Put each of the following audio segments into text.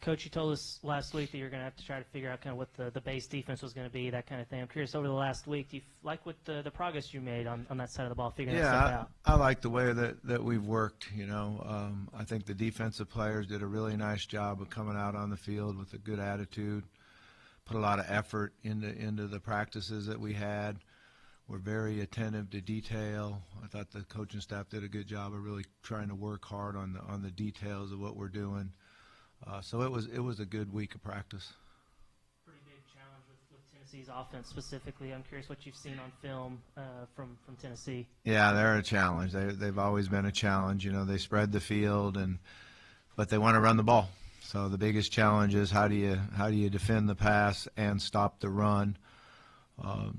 Coach, you told us last week that you're going to have to try to figure out kind of what the base defense was going to be, that kind of thing. I'm curious, over the last week, do you like what the progress you made on that side of the ball, figuring that stuff out? I like the way that we've worked. I think the defensive players did a really nice job of coming out on the field with a good attitude, put a lot of effort into the practices that we had. We're very attentive to detail. I thought the coaching staff did a good job of really trying to work hard on the details of what we're doing. So it was a good week of practice. Pretty big challenge with Tennessee's offense specifically. I'm curious what you've seen on film from Tennessee. Yeah, they're a challenge. They've always been a challenge. They spread the field, but they want to run the ball. So the biggest challenge is how do you defend the pass and stop the run.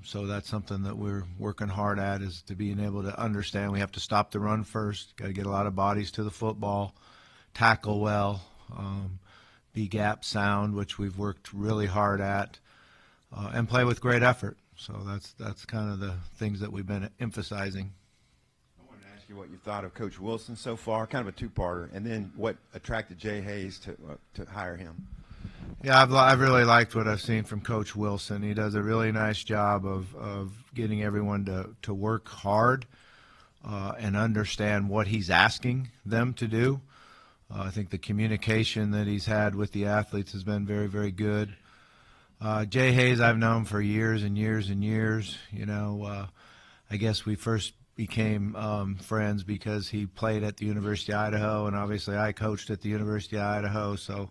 So that's something that we're working hard at, is to being able to understand we have to stop the run first. Got to get a lot of bodies to the football, tackle well. Be gap sound, which we've worked really hard at, and play with great effort. So that's kind of the things that we've been emphasizing. I wanted to ask you what you thought of Coach Wilson so far, kind of a two-parter, and then what attracted Jay Hayes to hire him. Yeah, I've really liked what I've seen from Coach Wilson. He does a really nice job of getting everyone to work hard and understand what he's asking them to do. I think the communication that he's had with the athletes has been very, very good. Jay Hayes I've known for years and years and years. I guess we first became friends because he played at the University of Idaho, and obviously I coached at the University of Idaho. So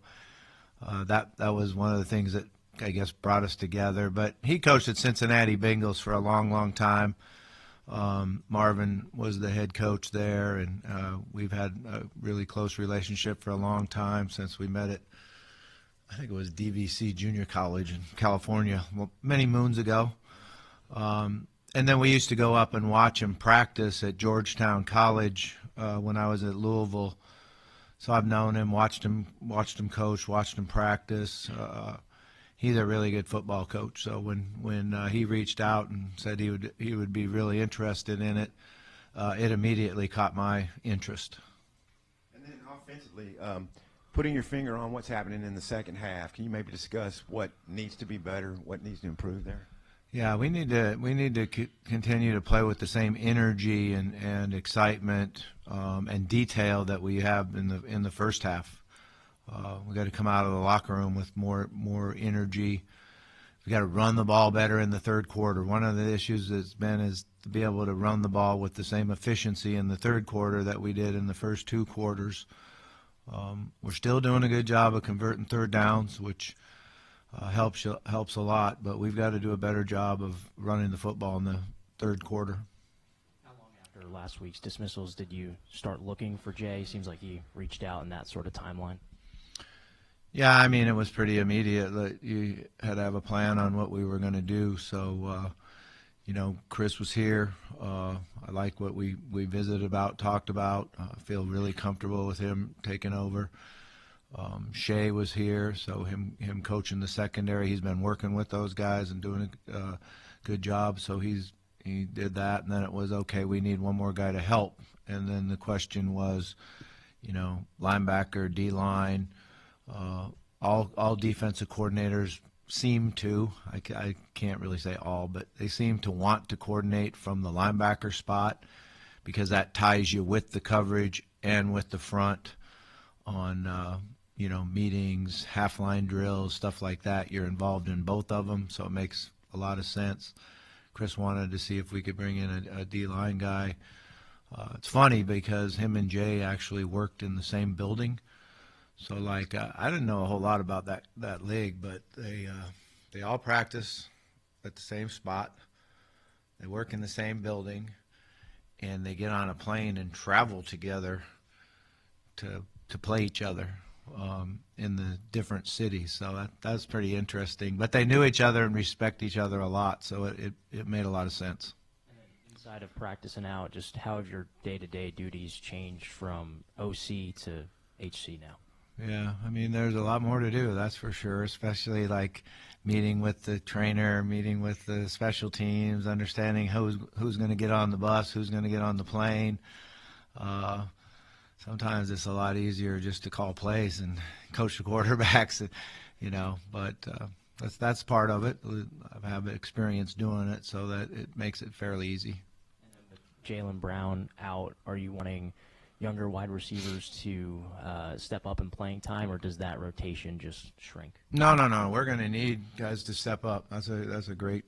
that was one of the things that I guess brought us together. But he coached at Cincinnati Bengals for a long, long time. Marvin was the head coach there, and we've had a really close relationship for a long time since we met at, I think it was DVC Junior College in California, many moons ago. And then we used to go up and watch him practice at Georgetown College when I was at Louisville. So I've known him, watched him coach, watched him practice. He's a really good football coach. So when he reached out and said he would be really interested in it, it immediately caught my interest. And then offensively, putting your finger on what's happening in the second half, can you maybe discuss what needs to be better, what needs to improve there? Yeah, we need to continue to play with the same energy and excitement and detail that we have in the first half. We got to come out of the locker room with more energy. We got to run the ball better in the third quarter. One of the issues is to be able to run the ball with the same efficiency in the third quarter that we did in the first two quarters. We're still doing a good job of converting third downs, which helps a lot, but we've got to do a better job of running the football in the third quarter. How long after last week's dismissals did you start looking for Jay? Seems like he reached out in that sort of timeline. Yeah, I mean, it was pretty immediate that you had to have a plan on what we were going to do. So, Chris was here. I like what we talked about. I feel really comfortable with him taking over. Shea was here, so him coaching the secondary. He's been working with those guys and doing a good job. So he did that, and then it was, okay, we need one more guy to help. And then the question was, linebacker, D-line. All defensive coordinators seem to, I can't really say all, but they seem to want to coordinate from the linebacker spot because that ties you with the coverage and with the front on, meetings, half-line drills, stuff like that. You're involved in both of them, so it makes a lot of sense. Chris wanted to see if we could bring in a D-line guy. It's funny because him and Jay actually worked in the same building. So, I didn't know a whole lot about that league, but they all practice at the same spot. They work in the same building, and they get on a plane and travel together to play each other in the different cities. So that's pretty interesting. But they knew each other and respect each other a lot, so it made a lot of sense. And then inside of practice and out, just how have your day-to-day duties changed from OC to HC now? Yeah, I mean, there's a lot more to do, that's for sure, especially meeting with the trainer, meeting with the special teams, understanding who's going to get on the bus, who's going to get on the plane. sometimes it's a lot easier just to call plays and coach the quarterbacks, but that's part of it. I have experience doing it, so that it makes it fairly easy. And then with Jaylen Brown out, are you wanting younger wide receivers to step up in playing time, or does that rotation just shrink? No. We're going to need guys to step up. That's a great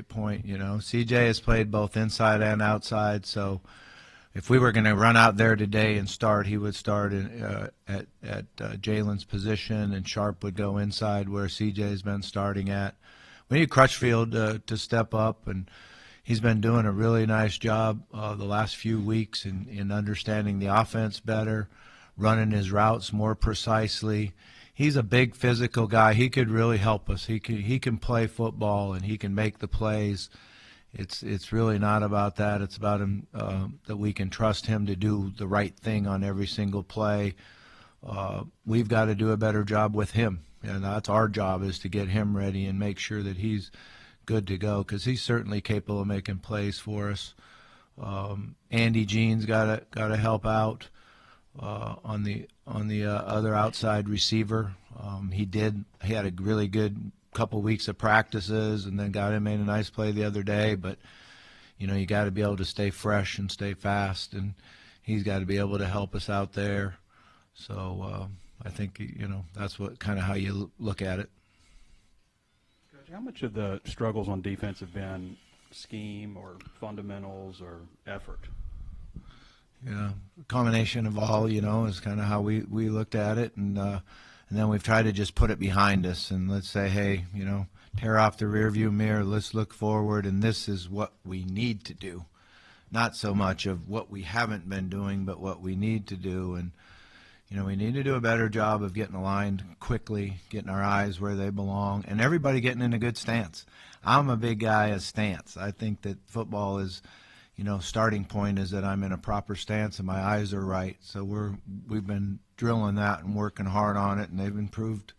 point. CJ has played both inside and outside, so if we were going to run out there today and start, he would start at Jalen's position, and Sharp would go inside where CJ's been starting at. We need Crutchfield to step up, and he's been doing a really nice job the last few weeks in understanding the offense better, running his routes more precisely. He's a big physical guy. He could really help us. He can play football, and he can make the plays. It's really not about that. It's about him that we can trust him to do the right thing on every single play. We've got to do a better job with him, and that's our job, is to get him ready and make sure that he's good to go, because he's certainly capable of making plays for us. Andy Jean's got to help out on the other outside receiver. He had a really good couple weeks of practices, and then made a nice play the other day. But you got to be able to stay fresh and stay fast, and he's got to be able to help us out there. So I think that's what kind of how you look at it. Coach, how much of the struggles on defense have been scheme or fundamentals or effort? A combination of all, is kind of how we looked at it, and then we've tried to just put it behind us and let's say, hey, tear off the rearview mirror, let's look forward, and this is what we need to do. Not so much of what we haven't been doing, but what we need to do. And we need to do a better job of getting aligned quickly, getting our eyes where they belong, and everybody getting in a good stance. I'm a big guy of stance. I think that football is, starting point is that I'm in a proper stance and my eyes are right. So we've been drilling that and working hard on it, and they've improved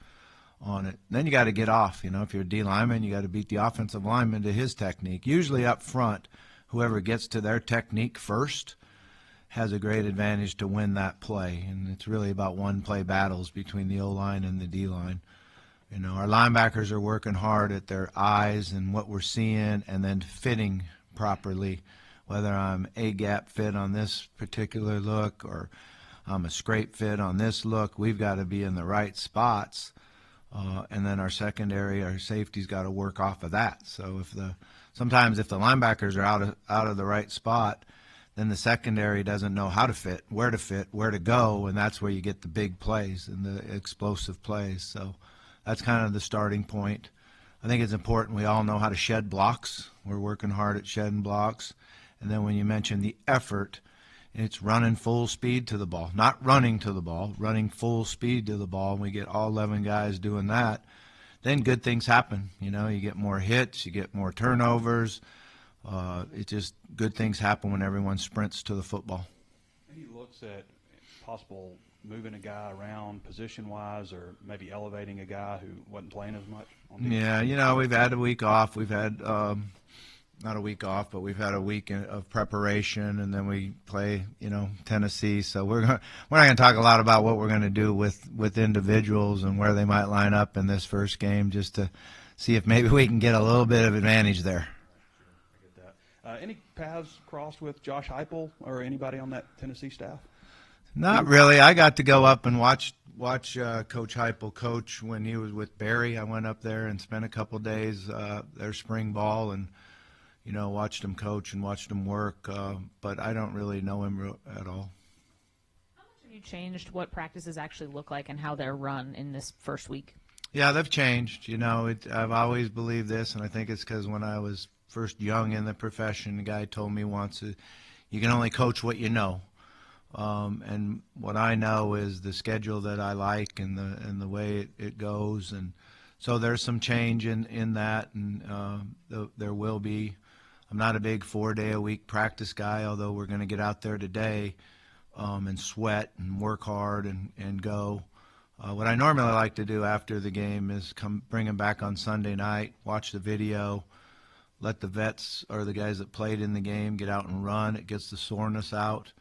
on it. And then you got to get off. If you're a D lineman, you got to beat the offensive lineman to his technique. Usually up front, whoever gets to their technique first has a great advantage to win that play. And it's really about one-play battles between the O-line and the D-line. Our linebackers are working hard at their eyes and what we're seeing, and then fitting properly, whether I'm A-gap fit on this particular look or I'm a scrape fit on this look. We've got to be in the right spots, and then our secondary, our safety's got to work off of that. So sometimes if the linebackers are out of the right spot, then the secondary doesn't know how to fit, where to go, and that's where you get the big plays and the explosive plays. So that's kind of the starting point. I think it's important we all know how to shed blocks. We're working hard at shedding blocks. And then when you mention the effort, it's running full speed to the ball. Not running to the ball, running full speed to the ball. And we get all 11 guys doing that, then good things happen. You get more hits, you get more turnovers. It's just good things happen when everyone sprints to the football. He looks at possible moving a guy around position-wise, or maybe elevating a guy who wasn't playing as much on defense. Yeah, we've had a week off. We've had not a week off, but we've had a week of preparation, and then we play, Tennessee. So we're not going to talk a lot about what we're going to do with individuals and where they might line up in this first game, just to see if maybe we can get a little bit of advantage there. I get that. Any paths crossed with Josh Heupel or anybody on that Tennessee staff? Not really. I got to go up and watch Coach Heupel coach when he was with Barry. I went up there and spent a couple days their spring ball, and watched him coach and watched him work. But I don't really know him at all. How much have you changed what practices actually look like and how they're run in this first week? Yeah, they've changed. I've always believed this, and I think it's because when I was first young in the profession, a guy told me once, you can only coach what you know. And what I know is the schedule that I like and the way it goes, and so there's some change in that, and there will be. I'm not a big 4-day-a-week practice guy, although we're going to get out there today and sweat and work hard and go. What I normally like to do after the game is bring them back on Sunday night, watch the video, let the vets or the guys that played in the game get out and run. It gets the soreness out.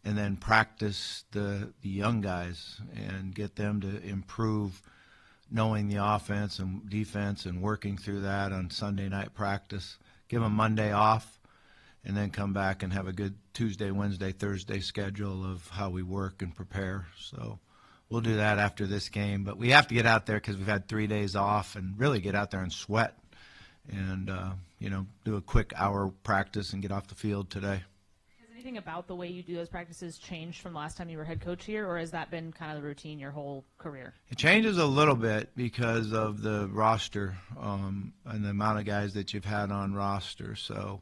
and then practice the young guys and get them to improve knowing the offense and defense and working through that on Sunday night practice. Give them Monday off, and then come back and have a good Tuesday, Wednesday, Thursday schedule of how we work and prepare. So we'll do that after this game. But we have to get out there because we've had 3 days off and really get out there and sweat and, do a quick hour practice and get off the field today. Has anything about the way you do those practices changed from last time you were head coach here, or has that been kind of the routine your whole career? It changes a little bit because of the roster and the amount of guys that you've had on roster. So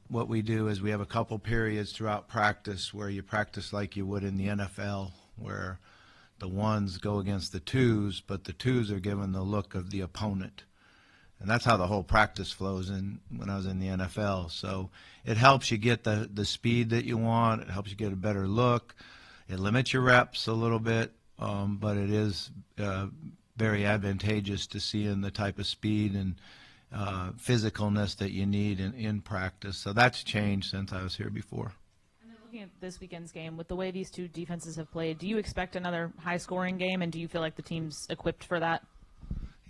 what we do is we have a couple periods throughout practice where you practice like you would in the NFL, where the ones go against the twos, but the twos are given the look of the opponent. And that's how the whole practice flows in when I was in the NFL. So it helps you get the speed that you want. It helps you get a better look. It limits your reps a little bit, but it is very advantageous to see in the type of speed and physicalness that you need in practice. So that's changed since I was here before. And then looking at this weekend's game, with the way these two defenses have played, do you expect another high-scoring game, and do you feel like the team's equipped for that?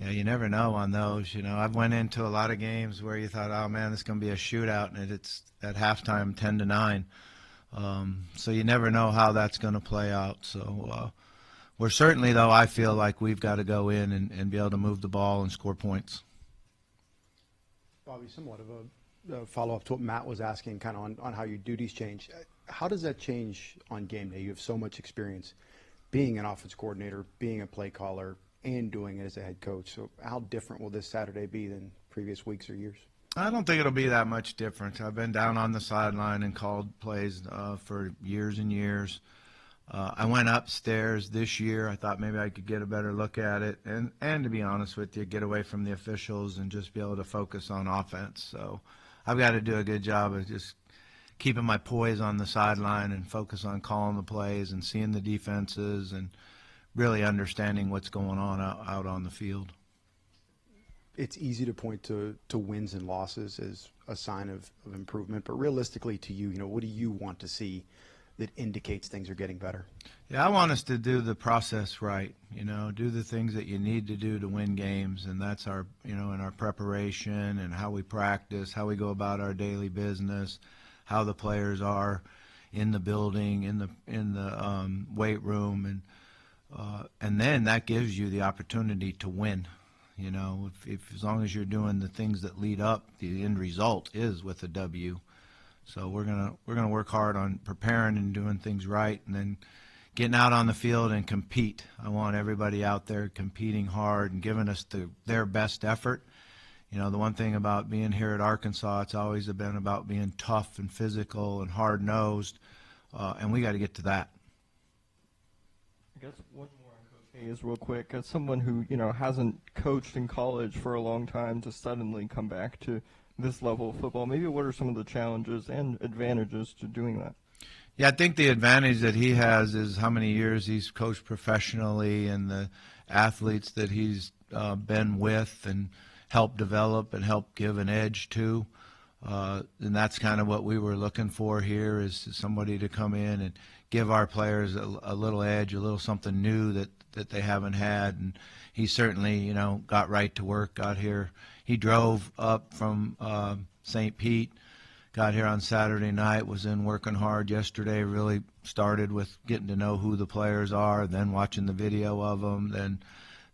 Yeah, you never know on those. I've went into a lot of games where you thought, oh, man, this is going to be a shootout, and it's at halftime 10-9. So you never know how that's going to play out. So we're certainly, though, I feel like we've got to go in and be able to move the ball and score points. Bobby, somewhat of a follow-up to what Matt was asking, kind of on how your duties change. How does that change on game day? You have so much experience being an offense coordinator, being a play caller, and doing it as a head coach. So how different will this Saturday be than previous weeks or years? I don't think it'll be that much different. I've been down on the sideline and called plays for years and years. I went upstairs this year. I thought maybe I could get a better look at it and to be honest with you, get away from the officials and just be able to focus on offense. So I've got to do a good job of just keeping my poise on the sideline and focus on calling the plays and seeing the defenses and really understanding what's going on out on the field. It's easy to point to wins and losses as a sign of improvement, but realistically to you, what do you want to see that indicates things are getting better? Yeah, I want us to do the process right, do the things that you need to do to win games, and that's our, in our preparation and how we practice, how we go about our daily business, how the players are in the building, in the weight room, and then that gives you the opportunity to win. If as long as you're doing the things that lead up, the end result is with a W. So we're gonna work hard on preparing and doing things right, and then getting out on the field and compete. I want everybody out there competing hard and giving us their best effort. The one thing about being here at Arkansas, it's always been about being tough and physical and hard-nosed, and we got to get to that. I guess one more on coaching is real quick. As someone who, hasn't coached in college for a long time to suddenly come back to this level of football, maybe what are some of the challenges and advantages to doing that? Yeah, I think the advantage that he has is how many years he's coached professionally and the athletes that he's been with and helped develop and help give an edge to. And that's kind of what we were looking for here, is somebody to come in and give our players a little edge, a little something new that they haven't had. And he certainly, got right to work, got here. He drove up from St. Pete, got here on Saturday night, was in working hard yesterday, really started with getting to know who the players are, then watching the video of them, then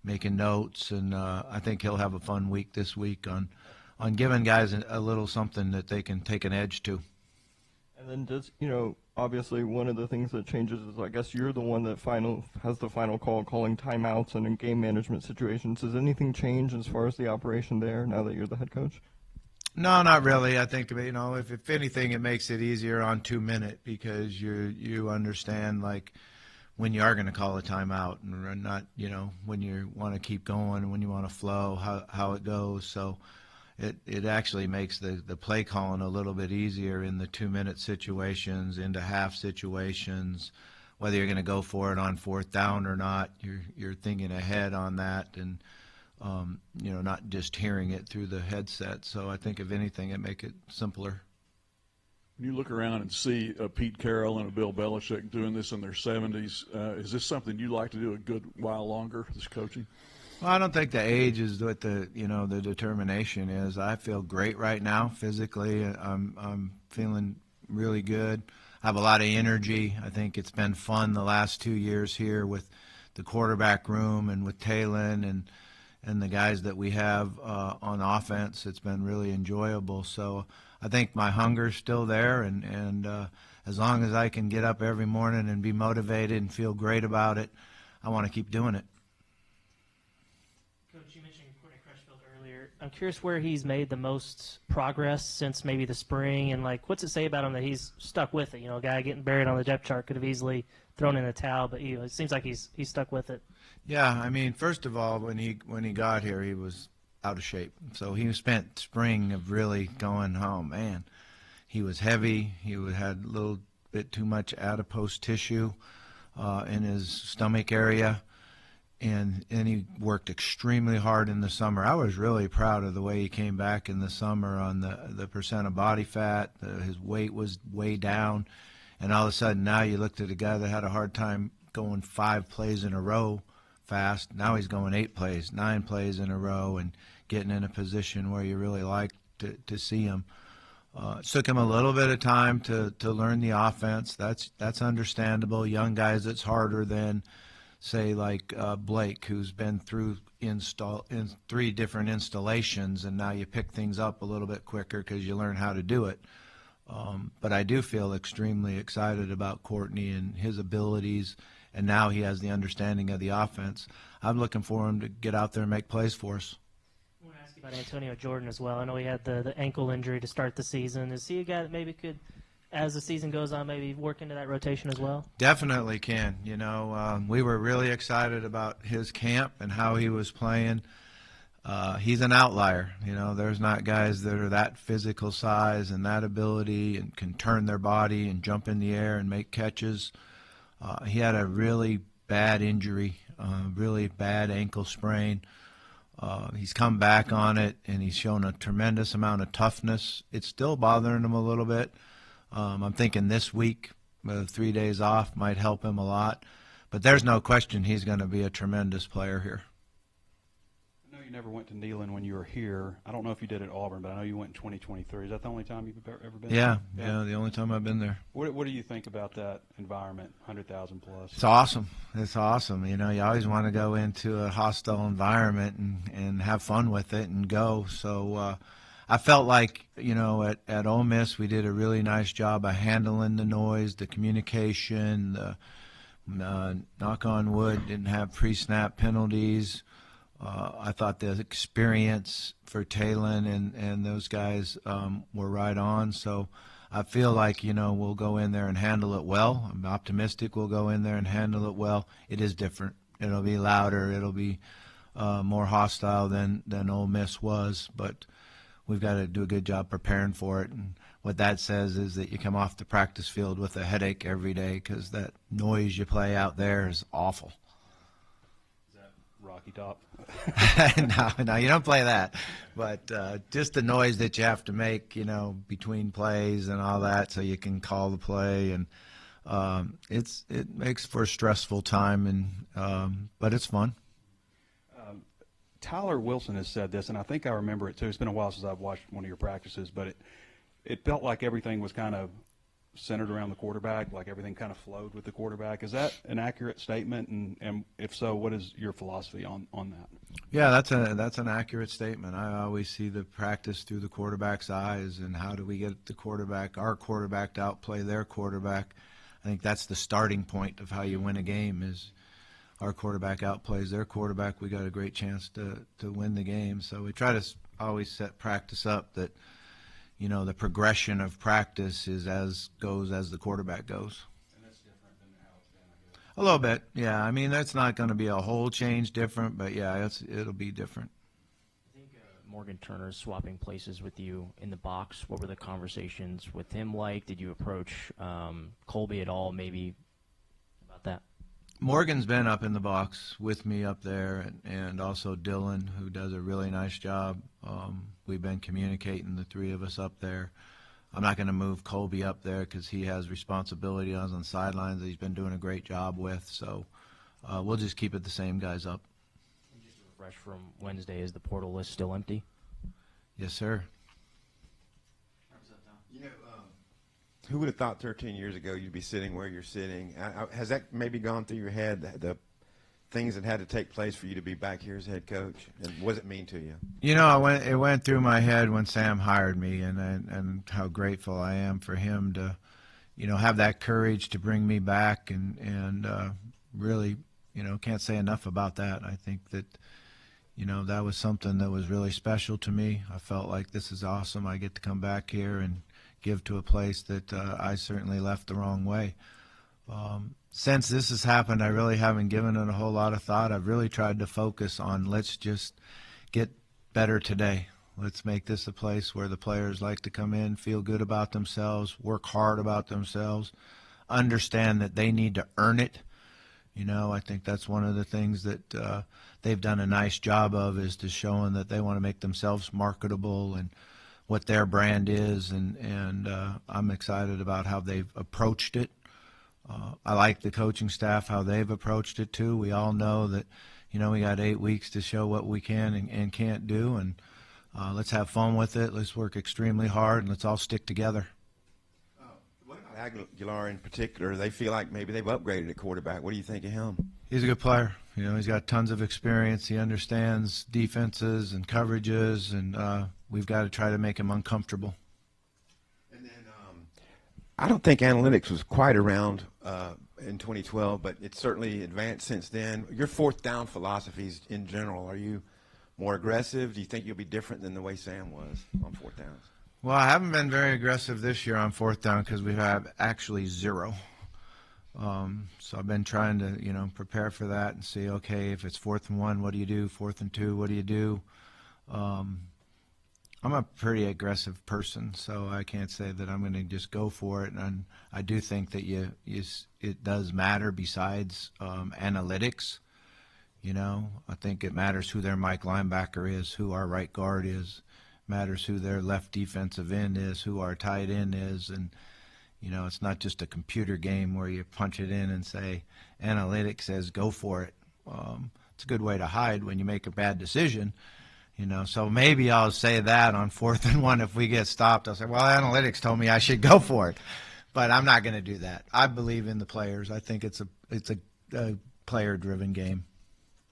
making notes. And I think he'll have a fun week this week on giving guys a little something that they can take an edge to. And then does, obviously one of the things that changes is I guess you're the one that has the final call calling timeouts and in game management situations. Does anything change as far as the operation there now that you're the head coach? No, not really. I think, if anything, it makes it easier on 2-minute because you understand, like, when you are going to call a timeout and not, when you want to keep going and when you want to flow, how it goes. So it actually makes the play calling a little bit easier in the 2-minute situations, into half situations, whether you're going to go for it on 4th down or not. You're thinking ahead on that and, not just hearing it through the headset. So I think if anything, it make it simpler. When you look around and see a Pete Carroll and a Bill Belichick doing this in their 70s, is this something you'd like to do a good while longer, this coaching? Well, I don't think the age is what the determination is. I feel great right now physically. I'm feeling really good. I have a lot of energy. I think it's been fun the last 2 years here with the quarterback room and with Talon and the guys that we have on offense. It's been really enjoyable. So I think my hunger's still there, and as long as I can get up every morning and be motivated and feel great about it, I want to keep doing it. Coach, you mentioned Courtney Crutchfield earlier. I'm curious where he's made the most progress since maybe the spring, and what's it say about him that he's stuck with it? A guy getting buried on the depth chart could have easily thrown in the towel, but it seems like he's stuck with it. Yeah, I mean, first of all, when he got here, he was out of shape. So he spent spring of really going, oh man, he was heavy. He had a little bit too much adipose tissue in his stomach area, and he worked extremely hard in the summer. I was really proud of the way he came back in the summer on the percent of body fat. His weight was way down, and all of a sudden now you looked at a guy that had a hard time going 5 plays in a row fast. Now he's going 8 plays, 9 plays in a row, and getting in a position where you really like to see him. It took him a little bit of time to learn the offense. That's understandable. Young guys, it's harder than, say, like Blake, who's been through in 3 different installations, and now you pick things up a little bit quicker because you learn how to do it. But I do feel extremely excited about Courtney and his abilities, and now he has the understanding of the offense. I'm looking for him to get out there and make plays for us. I want to ask you about Antonio Jordan as well. I know he had the ankle injury to start the season. Is he a guy that maybe could, as the season goes on, maybe work into that rotation as well? Definitely can. We were really excited about his camp and how he was playing. He's an outlier. There's not guys that are that physical size and that ability and can turn their body and jump in the air and make catches. He had a really bad injury, really bad ankle sprain. He's come back on it, and he's shown a tremendous amount of toughness. It's still bothering him a little bit. I'm thinking this week, 3 days off, might help him a lot. But there's no question he's going to be a tremendous player here. I know you never went to Neyland when you were here. I don't know if you did at Auburn, but I know you went in 2023. Is that the only time you've ever been Yeah, there? yeah, the only time I've been there. What do you think about that environment, 100,000 plus? It's awesome. It's awesome. You always want to go into a hostile environment and have fun with it and go. So I felt like, at Ole Miss we did a really nice job of handling the noise, the communication, the knock on wood, didn't have pre-snap penalties. I thought the experience for Talon and those guys were right on. So I feel like, we'll go in there and handle it well. I'm optimistic we'll go in there and handle it well. It is different. It'll be louder. It'll be more hostile than Ole Miss was. But we've got to do a good job preparing for it. And what that says is that you come off the practice field with a headache every day because that noise you play out there is awful. Rocky Top. No, you don't play that. But just the noise that you have to make, between plays and all that, so you can call the play, and it makes for a stressful time, but it's fun. Tyler Wilson has said this, and I think I remember it too. It's been a while since I've watched one of your practices, but it felt like everything was kind of centered around the quarterback, like everything kind of flowed with the quarterback. Is that an accurate statement? And if so, what is your philosophy on that? Yeah, that's an accurate statement. I always see the practice through the quarterback's eyes, and how do we get our quarterback to outplay their quarterback. I think that's the starting point of how you win a game is our quarterback outplays their quarterback. We got a great chance to win the game. So we try to always set practice up that the progression of practice is as the quarterback goes. And that's different than how it's been, I guess. A little bit, yeah. I mean, that's not going to be a whole change different, but yeah, it'll be different. I think Morgan Turner's swapping places with you in the box. What were the conversations with him like? Did you approach Colby at all, maybe, about that? Morgan's been up in the box with me up there, and also Dylan, who does a really nice job. We've been communicating, the three of us up there. I'm not going to move Colby up there because he has responsibility on the sidelines that he's been doing a great job with. So we'll just keep it the same guys up. And just to refresh from Wednesday, is the portal list still empty? Yes, sir. You know, who would have thought 13 years ago you'd be sitting where you're sitting? Has that maybe gone through your head, the things that had to take place for you to be back here as head coach? And what does it mean to you? You know, it went through my head when Sam hired me, and how grateful I am for him to, you know, have that courage to bring me back, and really, you know, can't say enough about that. I think that, you know, that was something that was really special to me. I felt like this is awesome. I get to come back here and give to a place that I certainly left the wrong way. Since this has happened, I really haven't given it a whole lot of thought. I've really tried to focus on let's just get better today. Let's make this a place where the players like to come in, feel good about themselves, work hard about themselves, understand that they need to earn it. You know, I think that's one of the things that they've done a nice job of, is to showing that they want to make themselves marketable and what their brand is, and I'm excited about how they've approached it. I like the coaching staff, how they've approached it too. We all know that, you know, we got 8 weeks to show what we can and can't do, and let's have fun with it. Let's work extremely hard, and let's all stick together. What about Aguilar in particular? They feel like maybe they've upgraded at quarterback. What do you think of him? He's a good player. You know, he's got tons of experience. He understands defenses and coverages, and we've got to try to make him uncomfortable. And then I don't think analytics was quite around in 2012, but it's certainly advanced since then. Your fourth down philosophies in general, are you more aggressive? Do you think you'll be different than the way Sam was on fourth downs? Well, I haven't been very aggressive this year on fourth down because we have actually 0. So I've been trying to, you know, prepare for that and see, okay, if it's 4th and 1, what do you do? 4th and 2, what do you do? I'm a pretty aggressive person, so I can't say that I'm going to just go for it. And I do think that it does matter besides analytics. You know, I think it matters who their Mike linebacker is, who our right guard is, matters who their left defensive end is, who our tight end is, and you know, it's not just a computer game where you punch it in and say, analytics says go for it. It's a good way to hide when you make a bad decision, you know. So maybe I'll say that on 4th and 1 if we get stopped. I'll say, well, analytics told me I should go for it. But I'm not going to do that. I believe in the players. I think it's a player-driven game.